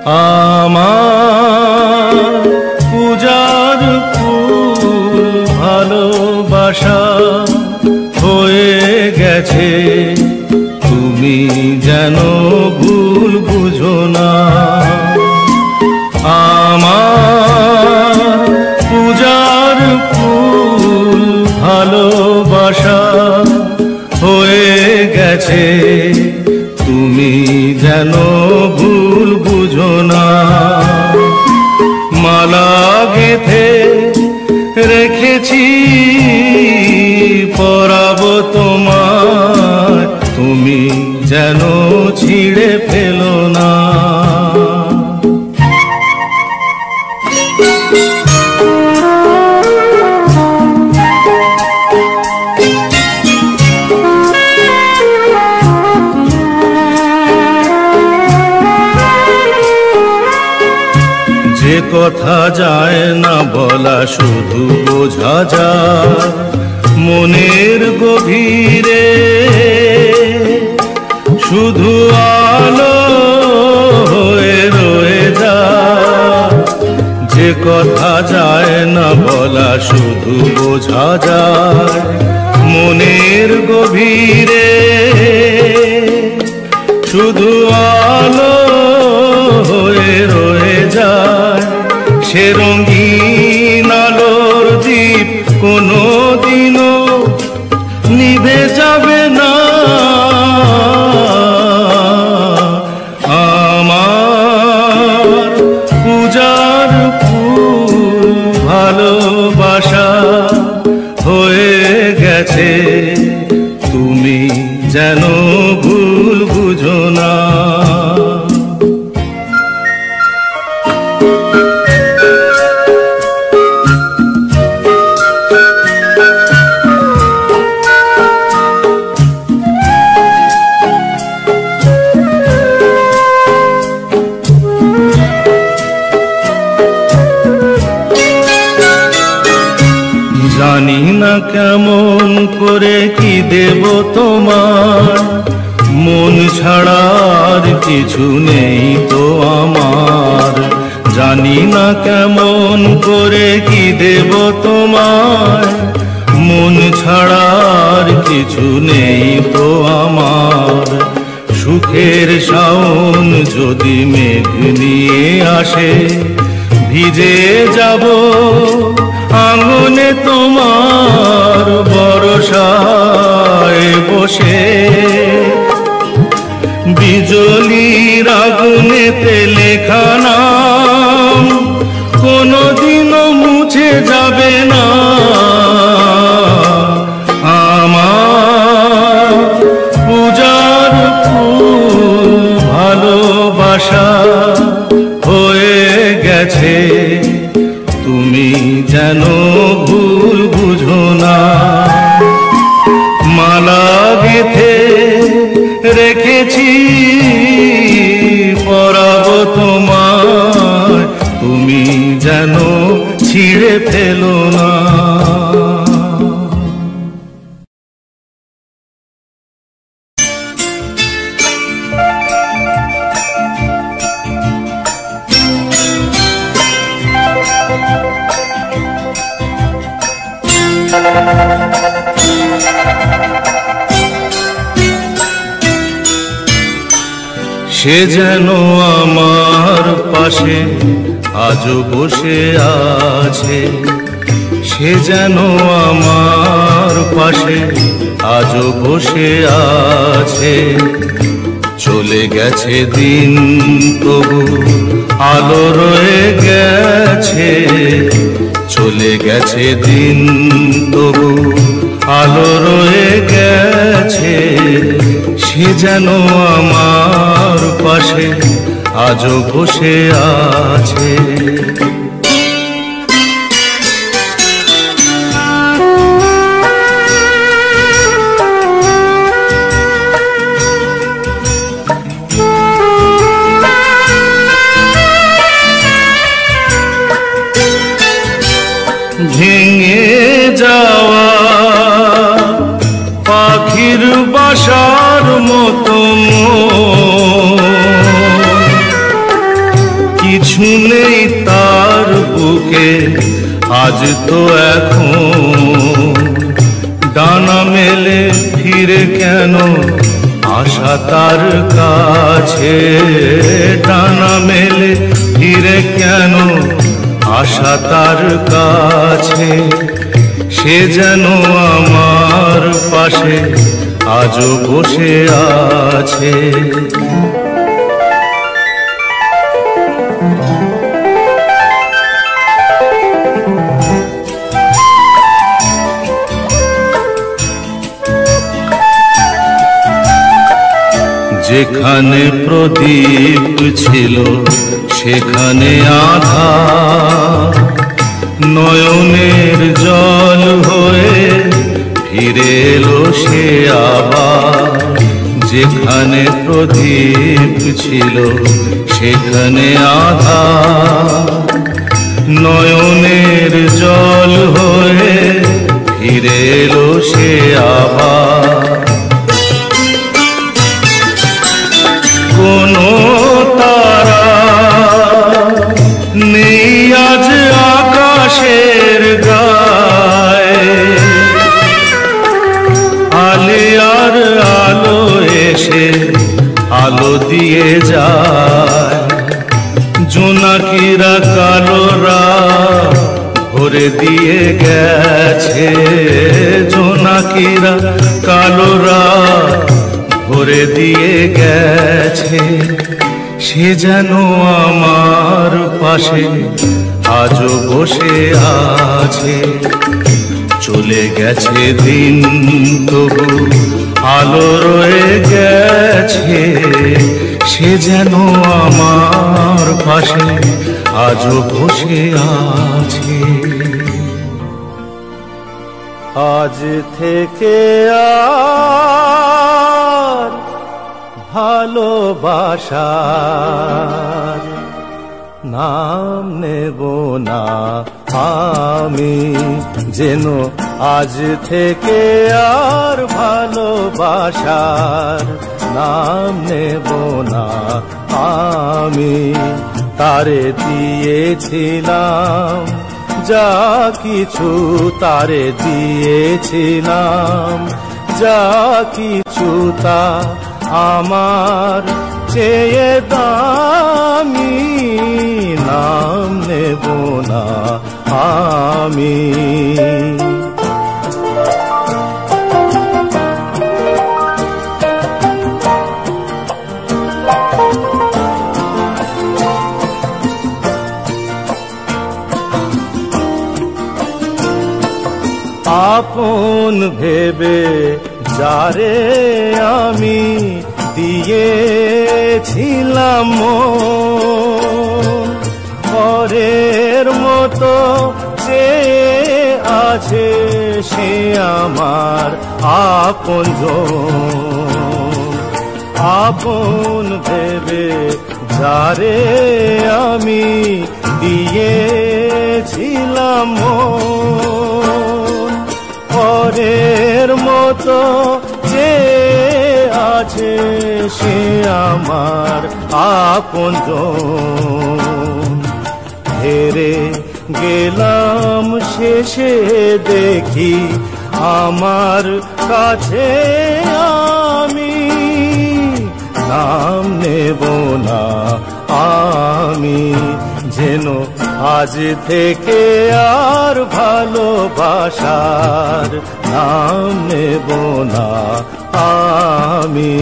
আমার পূজার ফুল ভালোবাসা হয়ে গেছে, তুমি যেন ভুল বুঝো না। আমার পূজার ফুল ভালোবাসা হয়ে গেছে, তুমি যেন ভুল বুঝো না। মালা গেঁথে রেখেছি পরাবো তোমায়, তুমি যেন ছিঁড়ে ফেলো না। যে কথা যায় না বলা শুধু বোঝা যায় মনের গভীরে, শুধু আলো হয়ে রয়ে যায়। যে কথা যায় না বলা শুধু বোঝা যায় মনের গভীরে, শুধু আলো হয়ে রয়ে যায়। সে রঙিন আলোর দ্বীপ কোনো দিনও নিভে যাবে না। আমার পূজার ফুল ভালোবাসা হয়ে গেছে, তুমি যেন ভুল বুঝো না। জানি না কেমন করে কি দেব তোমার, মন ছাড়ার কিছু নেই তো আমার। জানি না কেমন করে কি দেব তোমার, মন ছাড়ার কিছু নেই তো আমার। সুখের শাওন যদি মেঘ নিয়ে আসে, ভিজে যাব আঙ্গনে তোমার বরসায় বসে। বিজলির আগুনেতে লেখা নাম কোনোদিনও মুছে যাবে না। আমার পূজার ফুল ভালোবাসা হয়ে গেছে, তুমি যেন ভুল বুঝো না। মালা গেঁথে রেখেছি পরাবো তোমায়, তুমি যেন ছিঁড়ে ফেলো না। সে যেন আমার পাশে আজও বসে আছে, সে যেন আমার পাশে আজও বসে আছে। চলে গেছে দিন তবু আলো রয়ে গেছে, চলে গেছে দিন তবু আলো রয়ে গেছে। সে যেন আমার পাশে আজও বসে আছে। ভেঙে যাওয়া পাখির বাসার মতো কিছু নেই তার বুকে আজ তো এখন, ডানা মেলে ফিরে কেন আশা তার কাছে, ডানা মেলে ফিরে কেন আশা তার কাছে, সে যেন আমার পাশে আজও বসে আছে। যেখানে প্রদীপ ছিল সেখানে আধার, নয়নের জল হয়ে ফিরে এলো সে আবার। যেখানে প্রদীপ ছিল সেখানে আধার, নয়নের জল হয়ে ফিরে এলো সে আবার। কোনো তারা নেই আজ আকাশের গায়ে, আলিয়ার আলো এসে আলো দিয়ে যায়। জোনাকিরা কালোরা ভরে দিয়ে গেছে, জোনাকিরা কালোরা ভরে দিয়ে গেছে, সে যেন আমার পাশে আজও বসে আছে। চলে গেছে দিন তবু আলো রয়ে গেছে, সে যেন আমার পাশে আজও বসে আছে। আজ থেকে আর ভালোবাসার নাম নেব না আমি, যেন আজ থেকে আর ভালোবাসার নাম নেব না আমি। তারে দিয়েছিলাম যা কিছু, তারে দিয়েছিলাম যা কিছু, তা আমার চেয়ে দামি, নাম নেব না আমি। আপন ভেবে যারে আমি দিয়েছিলাম পরের মতো যে আছে সে আমার আপনজন। আপন ভেবে যারে আমি দিয়েছিলাম পরের মতো যে আছে সে আমার আপনজন। হেরে গেলাম শেষে দেখি আমার কাছে আমি, নাম নেব না আমি, যেন আজ থেকে আর ভালোবাসার নাম নেব না আমি।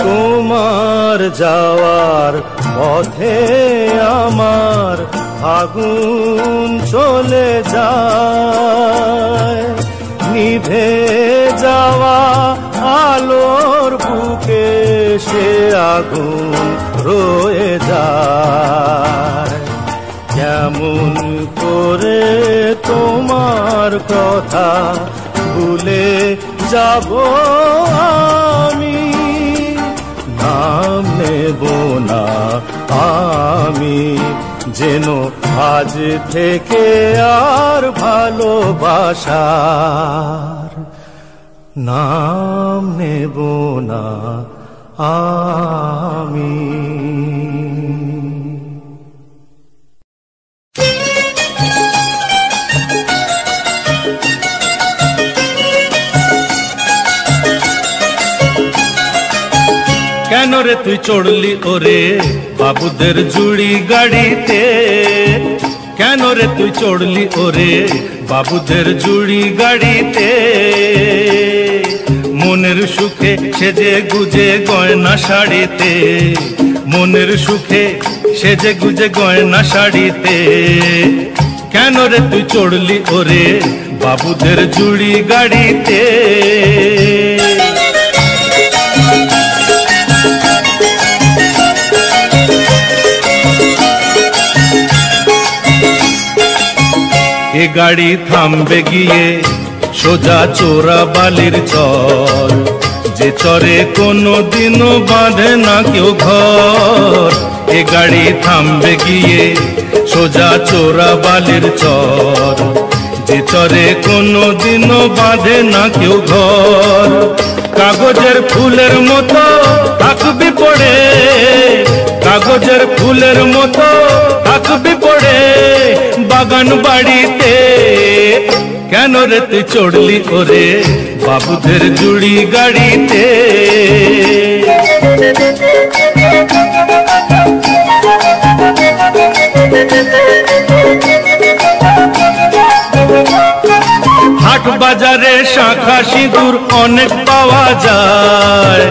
তোমার যাওয়ার পথে আমার আগুন চলে যায়, নিভে যাওয়া আলোর বুকে সে আগুন রয়ে যায়। কেমন করে তোমার কথা ভুলে যাব আমি, নাম নেব না আমি, যেন আজ থেকে আর ভালোবাসার নাম নেব না আমি। কেন রে তুই চড়লি ওরে বাবুদের জুড়ি গাড়িতে, কেন রে তুই চড়লি ওরে বাবুদের জুড়ি গাড়িতে, মনের সুখে সেজে গুজে গয়না শাড়িতে, মনের সুখে সেজে গুজে গয়না শাড়িতে, কেন রে তুই চড়লি ওরে বাবুদের জুড়ি গাড়িতে। এ গাড়ি থামবে গিয়ে সোজা চোরা বালির চর, যে চরে কোনো দিনও বাঁধে না কেউ ঘর। এ গাড়ি থামবে গিয়ে সোজা চোরা বালির চর, যে চরে কোনো দিনও বাঁধে না কেউ ঘর। কাগজের ফুলের মতো থাকবি পড়ে, কাগজের ফুলের মতো থাকবি পড়ে বাগান বাড়িতে, কেন রে তুই চড়লি ওরে বাবুদের জুড়ি গাড়িতে। হাট বাজারে শাঁখা সিঁদুর অনেক পাওয়া যায়,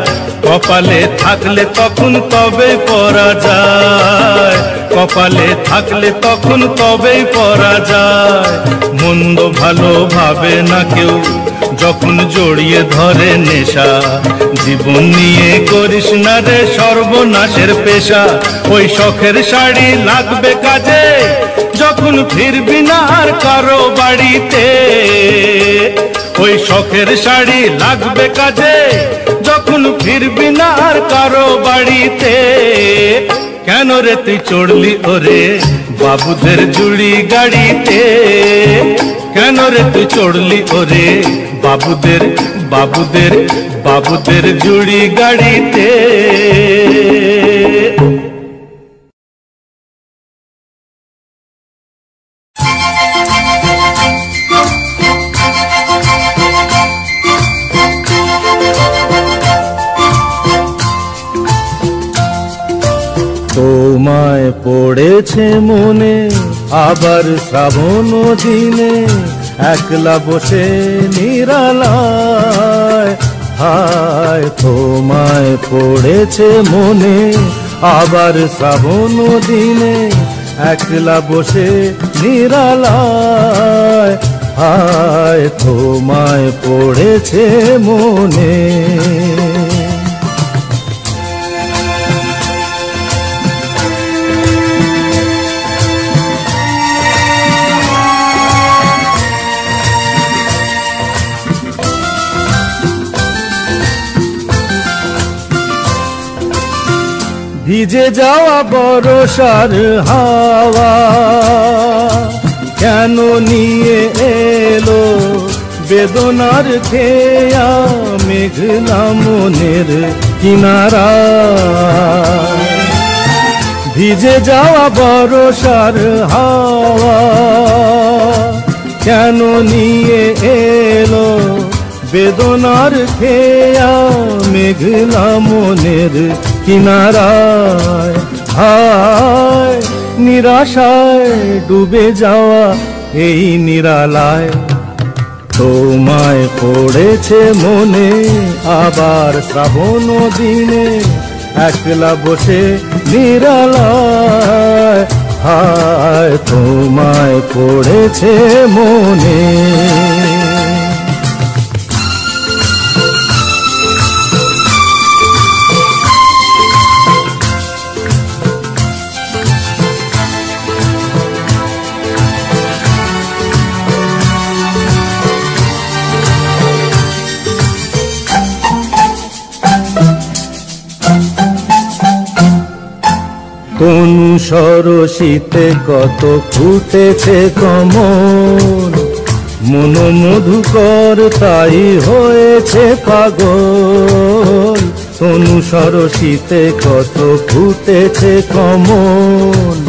কপালে থাকলে তখন তবে পরা যায়, কপালে থাকলে তখন তবেই পরা যায়। মন্দ ভালো ভাবে না কেউ যখন জড়িয়ে ধরে নেশা, জীবন নিয়ে করিস না রে সর্বনাশের পেশা। ওই শখের শাড়ি লাগবে কাজে যখন ফিরবি না আর কারো বাড়িতে, ওই শখের শাড়ি লাগবে কাজে যখন ফিরবি না আর কারো বাড়িতে, কেন রে তুই চড়লি ওরে বাবুদের জুড়ি গাড়িতে, কেন রে তুই চড়লি ওরে বাবুদের বাবুদের বাবুদের জুড়ি গাড়িতে। তোমায় পড়েছে মনে আবার শ্রাবণ দিনে, একলা বসে নিরালায়, হায় তোমায় পড়েছে মনে আবার শ্রাবণ দিনে, একলা বসে নিরালায়, হায় তোমায় পড়েছে মনে। ভিজে যাওয়া বরষার হাওয়া কেন নিয়ে এলো বেদনার খেয়া মেঘলা মনের কিনারা, ভিজে যাওয়া বরষার হাওয়া কেন নিয়ে এলো বেদনার খেয়া মেঘলা মনের কিনারায়, হায় নিরাশায় ডুবে যাওয়া এই নিরালায়, তোমায় পড়েছে মনে আবার শ্রাবণ দিনে, একলা বসে নিরালায়, হায় তোমায় পড়েছে মনে। তনু সরসিতে কত ফুটেছে কমল, মন মধুকর তাই হয়েছে পাগল। তনু সরসিতে কত ফুটেছে কমল,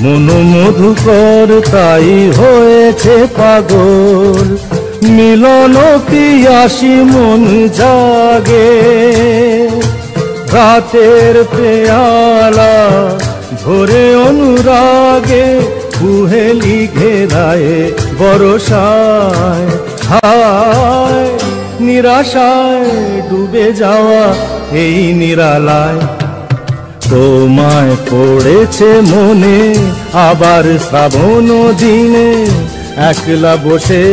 মন মধুকর তাই হয়েছে পাগল। মিলন পিয়াসী মন জাগে, রাতের পেয়ালা ভরে অনুরাগে, কুহেলি ঘেরায় বরসায়। হায় নিরাশায় ডুবে যাওয়া এই নিরালায়, তোমায় পড়েছে মনে আবার শ্রাবণ দিনে, একলা বসে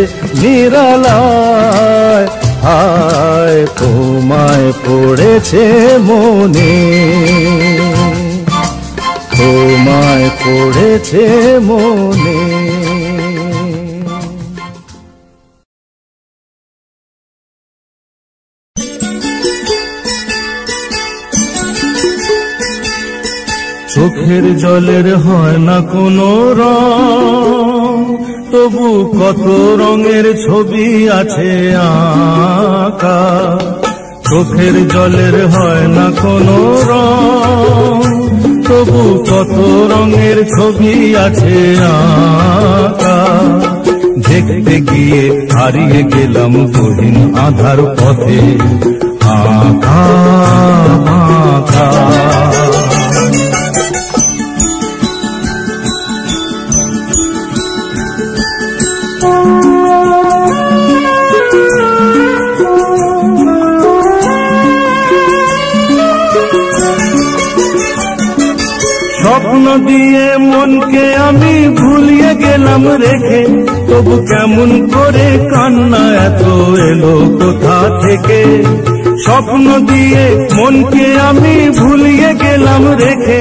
নিরালায়। হায় তোমায় পড়েছে মনে, তোমায় পড়েছে মনে। চোখের জলের হয় না কোনো রং, তবু কত রঙের ছবি আছে আঁকা। চোখের জলের হয় না কোনো রং, তবু কত রঙের ছবি আছে আঁকা। দেখতে গিয়ে হারিয়ে গেলাম গহীন আধার পথে, আঁকা আঁকা। স্বপ্ন দিয়ে মনকে আমি ভুলিয়ে গেলাম রেখে, তবু কেমন করে কান্না এত এলো কোথা থেকে। স্বপ্ন দিয়ে মনকে আমি ভুলিয়ে গেলাম রেখে,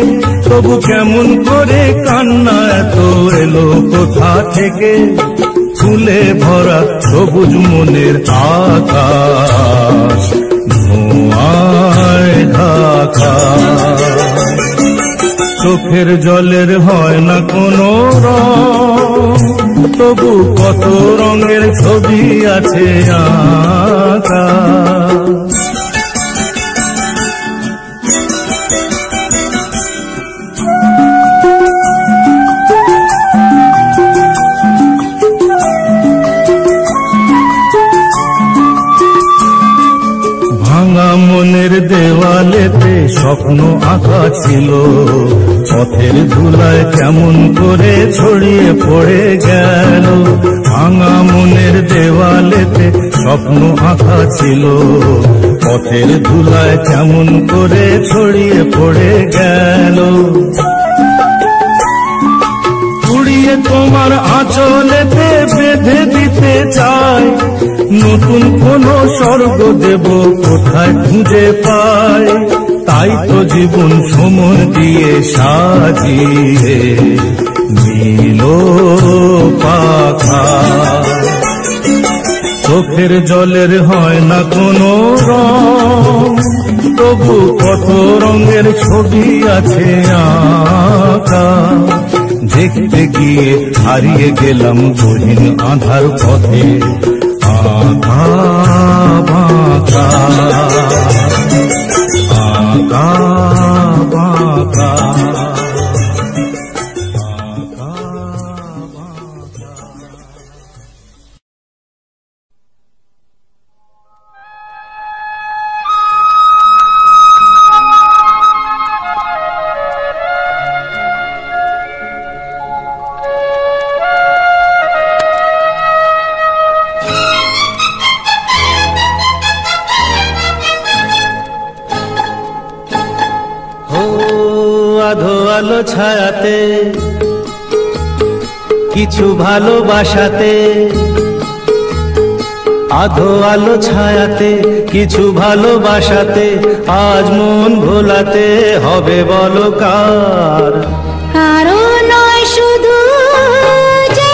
তবু কেমন করে কান্না এত এলো কোথা থেকে। ফুলে ভরা সবুজ মনের আকাশ ধোঁয়ায় ঢাকা। চোখের জলের হয় না কোনো রং, তবু কত রঙের ছবি আছে আঁকা। ভাঙা মনের দেওয়ালেতে স্বপ্ন আঁকা ছিল, পথের ধুলায় কেমন করে ছড়িয়ে পড়ে গেল। ভাঙা মনের দেওয়ালেতে স্বপ্ন আঁকা ছিল, পথের ধুলায় কেমন করে ছড়িয়ে পড়ে গেল। উড়িয়ে তোমার আঁচলেতে বেঁধে দিতে চাই, নতুন কোন স্বর্গ দেব কোথায় খুঁজে পাই। তাই তো জীবন সময় দিয়ে সাজিয়ে নীল পাখা। চোখের জলের হয় না কোনো রং, তবু কত রঙের ছবি আছে আঁকা। দেখতে গিয়ে হারিয়ে গেলাম গহীন আধার পথে, আঁকা বাঁকা আঁকা বাঁকা। আলো ছায়াতে কিছু ভালোবাসাতে, আধো আলো ছায়াতে কিছু ভালোবাসাতে, আজ মন ভোলাতে হবে বলো কার। কারো নয় শুধু যে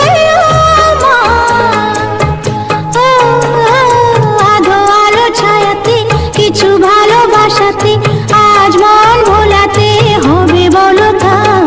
আধো আলো ছায়াতে কিছু ভালোবাসাতে, আজ মন ভোলাতে হবে বলো কার।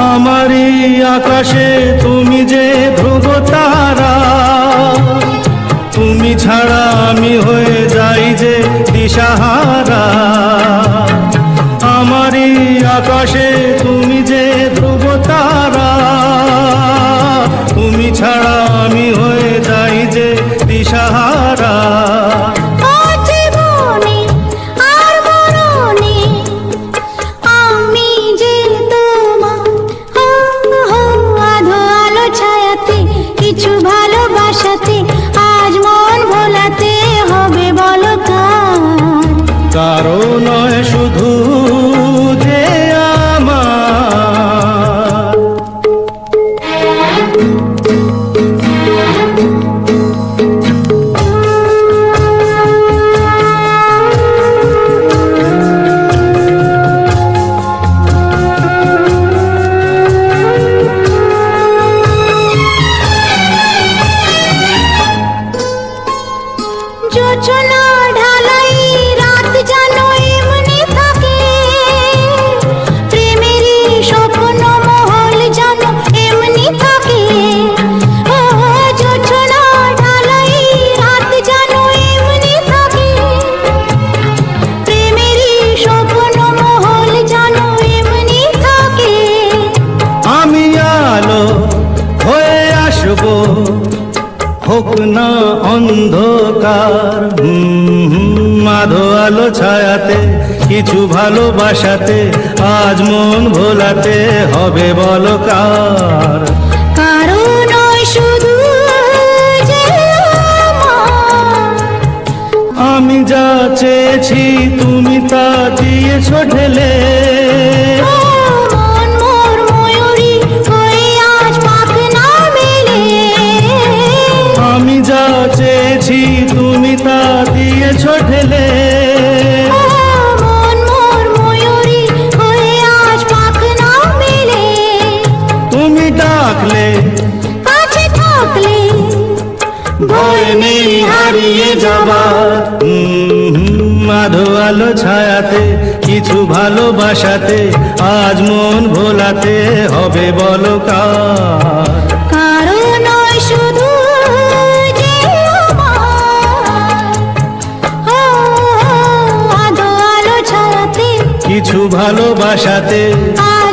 আমারই আকাশে তুমি যে ধ্রুব তারা, তুমি ছাড়া আমি হয়ে যাই যে দিশাহারা। আমারই আকাশে তুমি যে ধ্রুব তারা, তুমি ছাড়া আমি হয়ে যাই যে দিশাহারা। ও জীবনে আর মরণে আমি যে তোমার, আধো আলো ছায়াতে কিছু ভালোবাসাতে আজ মন ভোলাতে হবে বলো কার। কারো নয় শুধু যে আমার। যোচনা ঢালাই রাত জানো এমনি থাকে, প্রেমেরই স্বপ্ন মহল জানো এমনি থাকে। ও যোচনা ঢালাই রাত জানো এমনি থাকে, প্রেমেরই স্বপ্ন মহল জানো এমনি থাকে। আমি আলো হয়ে আসবো, হোক না অন্ধকার। আধো আলো ছায়াতে কিছু ভালোবাসাতে আজ মন ভোলাতে হবে বলো কার। কারো নয় শুধু যে আমার। আমি যা চেয়েছি তুমি তা দিয়েছ ঢেলে, ও মন মোর ময়ূরী হয়ে আজ পাখ না মেলে। আমি যা চেয়েছি তুমি তা দিয়েছ ঢেলে। ও মন মোর ময়ূরী হয়ে আজ পাখ না মেলে। তুমি ডাকলে কাছে থাকলে ভয় নেই হারিয়ে যাবার। আধো আলো ছায়াতে কিছু ভালোবাসাতে আজ মন ভোলাতে হবে বলো কার। কারো নয় শুধু যে আমার। ও আধো আলো ছায়াতে কিছু ভালোবাসাতে আজ